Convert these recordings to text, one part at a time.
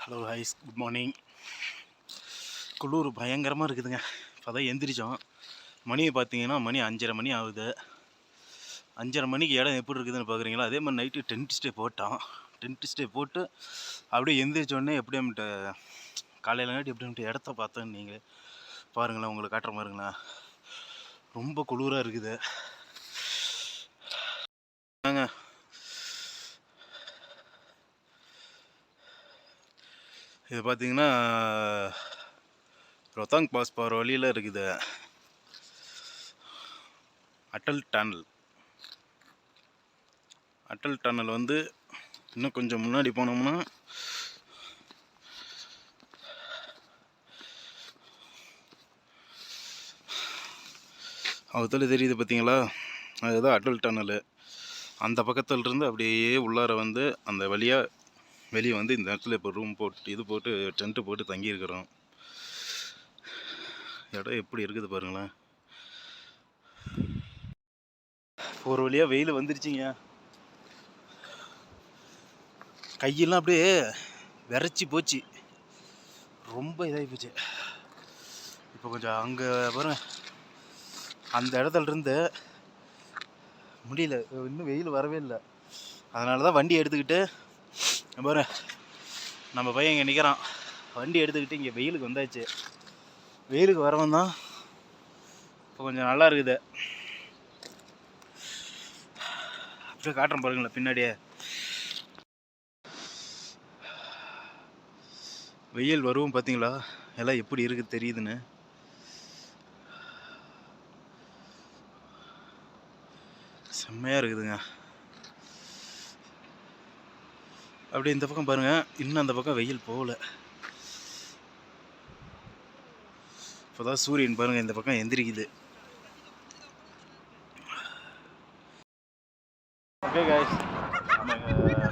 Hello highs, good morning. குளிர் பயங்கரமாக இருக்குதுங்க. இப்போ தான் எந்திரிச்சோம். மணியை பார்த்தீங்கன்னா மணி 5:30 மணி ஆகுது. 5:30 மணிக்கு இடம் எப்படி இருக்குதுன்னு பார்க்குறீங்களா? அதே மாதிரி நைட்டு டென்ட் ஸ்டே போட்டோம். டென்ட் ஸ்டே போட்டு அப்படியே எந்திரிச்சோடனே எப்படியாமட்டு காலையிலங்காட்டி எப்படியாமட்டு இடத்த பார்த்தோன்னு நீங்கள் பாருங்களேன், உங்களுக்கு காட்டுற பாருங்களேன். ரொம்ப குளிராக இருக்குது. இது பார்த்தீங்கன்னா ரோத்தாங் பாஸ் போகிற வழியில் இருக்குது அட்டல் டனல். அட்டல் டனல் வந்து இன்னும் கொஞ்சம் முன்னாடி போனோம்னா அவத்துல தெரியுது பார்த்தீங்களா, அதுதான் அட்டல் டனலு. அந்த பக்கத்துலேருந்து அப்படியே உள்ளார வந்து அந்த வழியாக வெளியே வந்து இந்த இடத்துல இப்போ ரூம் போட்டு டென்ட்டு போட்டு தங்கியிருக்கிறோம். இடம் எப்படி இருக்குது பாருங்களேன். ஒரு வழியாக வெயில் வந்துருச்சிங்க. கையெல்லாம் அப்படியே விரைச்சி போச்சு, ரொம்ப இதாகி போச்சு. இப்போ கொஞ்சம் அங்கே பாருங்க, அந்த இடத்துலருந்து முடியல, இன்னும் வெயில் வரவே இல்லை. அதனால தான் வண்டி எடுத்துக்கிட்டு பாரு, நம்ம பையன் இங்கே நிற்கிறான். வண்டி எடுத்துக்கிட்டு இங்கே வெயிலுக்கு வந்தாச்சு. வெயிலுக்கு வரவன் தான் இப்போ கொஞ்சம் நல்லா இருக்குது. அப்படியே காட்டுறேன் பாருங்களேன் பின்னாடியே. வெயில் வருவோம் பார்த்தீங்களா, எல்லாம் எப்படி இருக்குது தெரியுதுன்னு. செம்மையாக இருக்குதுங்க. அப்படி இந்த பக்கம் பாருங்கள், இன்னும் அந்த பக்கம் வெயில் போகல. இப்போதான் சூரியன் பாருங்கள் இந்த பக்கம் எந்திரிக்குது. ஓகே கைஸ், நம்ம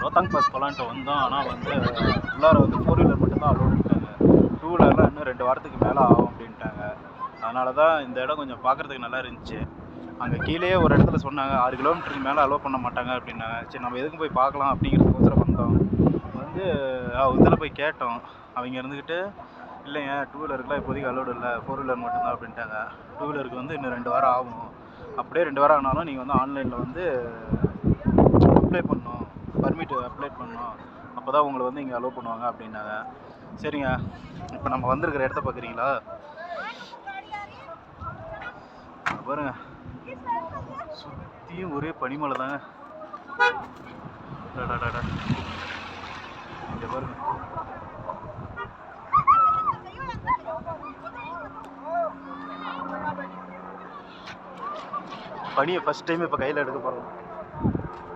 ரோத்தாங் பாஸ் போகலான்ட்டு வந்தோம். ஆனால் வந்து உள்ளார வந்து 4 வீலர் மட்டும்தான் அலோடு இருக்காங்க. 2 வீலர்லாம் இன்னும் 2 வாரத்துக்கு மேலே ஆகும் அப்படின்ட்டாங்க. அதனால தான் இந்த இடம் கொஞ்சம் பார்க்குறதுக்கு நல்லா இருந்துச்சு. அங்கே கீழே ஒரு இடத்துல சொன்னாங்க 6 கிலோமீட்டருக்கு மேலே அலோவ் பண்ண மாட்டாங்க அப்படின்னாங்க. சரி, நம்ம எதுக்கும் போய் பார்க்கலாம் அப்படிங்கிறதுக்கோசரம் வந்தோம். வந்து இதில் போய் கேட்டோம். அவங்க இருந்துக்கிட்டு இல்லைங்க, 2 வீலருக்குலாம் இப்போதைக்கு அலோடு இல்லை, 4 வீலர் மட்டும்தான் அப்படின்ட்டாங்க. 2 வீலருக்கு வந்து இன்னும் 2 வாரம் ஆகும். அப்படியே 2 வாரம் ஆனாலும் நீங்கள் வந்து ஆன்லைனில் வந்து அப்ளை பண்ணணும், பர்மிட் அப்ளை பண்ணணும், அப்போ தான் உங்களை வந்து இங்கே அலோவ் பண்ணுவாங்க அப்படின்னாங்க. சரிங்க, இப்போ நம்ம வந்திருக்கிற இடத்த பார்க்குறீங்களா பாருங்க, சுற்றியும் ஒரே பனிமலை தாங்க. இங்கே பாருங்க, பனியை ஃபஸ்ட் டைம் இப்போ கையில் எடுக்க போகிறோம்.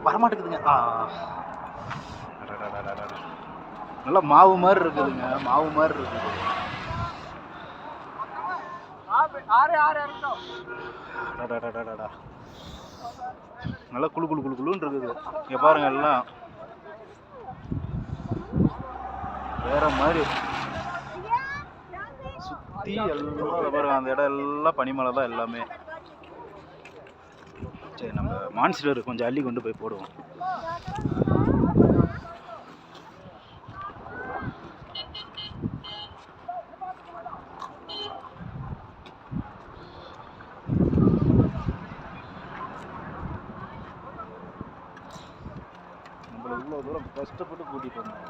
வரமாட்டேங்குதுங்க. நல்லா மாவு மாதிரி இருக்குதுங்க, மாவு மாதிரி இருக்குது. நல்லா குளு குளு குளு குளுன்னு இருக்குது. இங்கே பாருங்க, எல்லாம் வேற மாதிரி சுற்றி எல்லாம் பாருங்க. அந்த இடம் எல்லாம் பனிமலை தான் எல்லாமே. சரி, நம்ம மான்ஸ்டர் கொஞ்சம் அள்ளி கொண்டு போய் போடுவோம். நம்மளை இவ்வளோ தூரம் கஷ்டப்பட்டு கூட்டிகிட்டு வந்தோம்.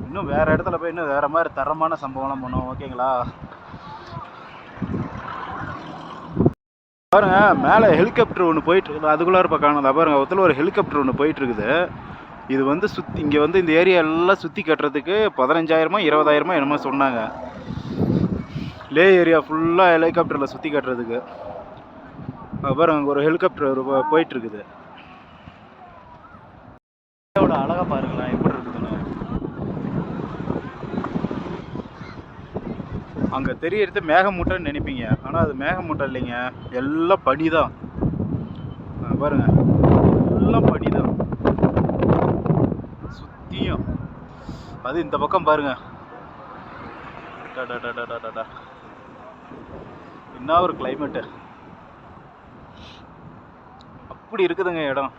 இன்னும் வேறு இடத்துல போய் இன்னும் வேறு மாதிரி தரமான சம்பவம்லாம் பண்ணுவோம். ஓகேங்களா? பாருங்க, மேலே ஹெலிகாப்டர் ஒன்று போயிட்டுருக்குது. அதுக்குள்ளார பார்க்கணும். பாருங்க, ஒருத்தர் ஒரு ஹெலிகாப்டர் ஒன்று போயிட்டுருக்குது. இது வந்து சுற்றி இங்கே வந்து இந்த ஏரியா எல்லாம் சுற்றி கட்டுறதுக்கு 15,000 20,000 என்னமோ சொன்னாங்க. லே ஏரியா ஃபுல்லாக ஹெலிகாப்டரில் சுற்றி கட்டுறதுக்கு. பாருங்க, அங்கே ஒரு ஹெலிகாப்டர் போயிட்டுருக்குது. அழகாக பாருங்களேன் எப்படி இருக்குதுன்னு. அங்கே தெரியறது மேகமூட்டைன்னு நினைப்பீங்க, ஆனால் அது மேகமூட்டை இல்லைங்க, எல்லாம் பனி தான். பாருங்க, எல்லாம் பனி தான் சுற்றியும். அது இந்த பக்கம் பாருங்க, என்ன ஒரு கிளைமேட்டு, அப்படி இருக்குதுங்க இடம்.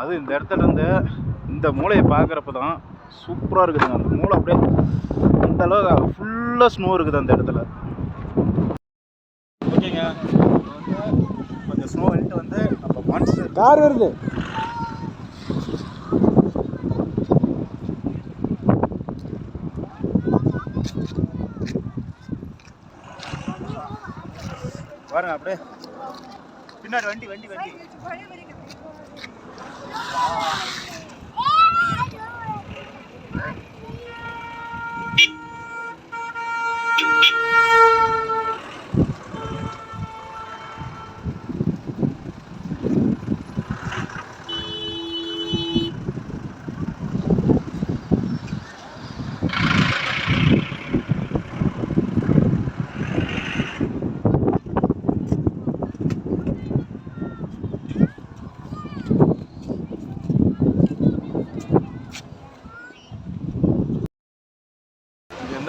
அது இந்த இடத்துல இருந்து இந்த மூளையை பார்க்குறப்ப தான் சூப்பராக இருக்குதுங்க. அந்த மூளை அப்படியே அந்த அளவுக்கு ஃபுல்லாக ஸ்னோ இருக்குது அந்த இடத்துல. ஓகேங்க, கொஞ்சம் ஸ்னோ வந்துட்டு வந்து நம்ம மான்சூன் கார் வருது. பாருங்க அப்படியே பின்னாடி வண்டி வண்டி வண்டி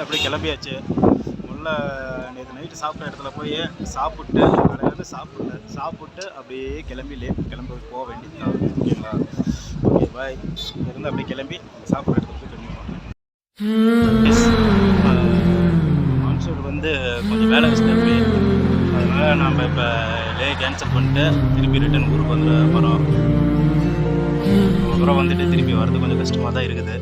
அப்படியே கிளம்பியாச்சு. உள்ள நேற்று நைட்டு சாப்பிட்ட இடத்துல போய் சாப்பிட்டு கடையிலேருந்து சாப்பிட்டு அப்படியே கிளம்பி போக வேண்டியது. ஓகேங்களா? Okay bye. இங்கேருந்து அப்படியே கிளம்பி சாப்பிட்ற இடத்துல போய் மான்சூன் வந்து கொஞ்சம் வேலை வச்சுட்டு அதனால் நம்ம இப்போ கேன்சல் பண்ணிட்டு திருப்பி ரிட்டன் ஊருக்கு வந்துட போகிறோம். அப்புறம் வந்துட்டு திருப்பி வர்றது கொஞ்சம் கஷ்டமாக தான் இருக்குது.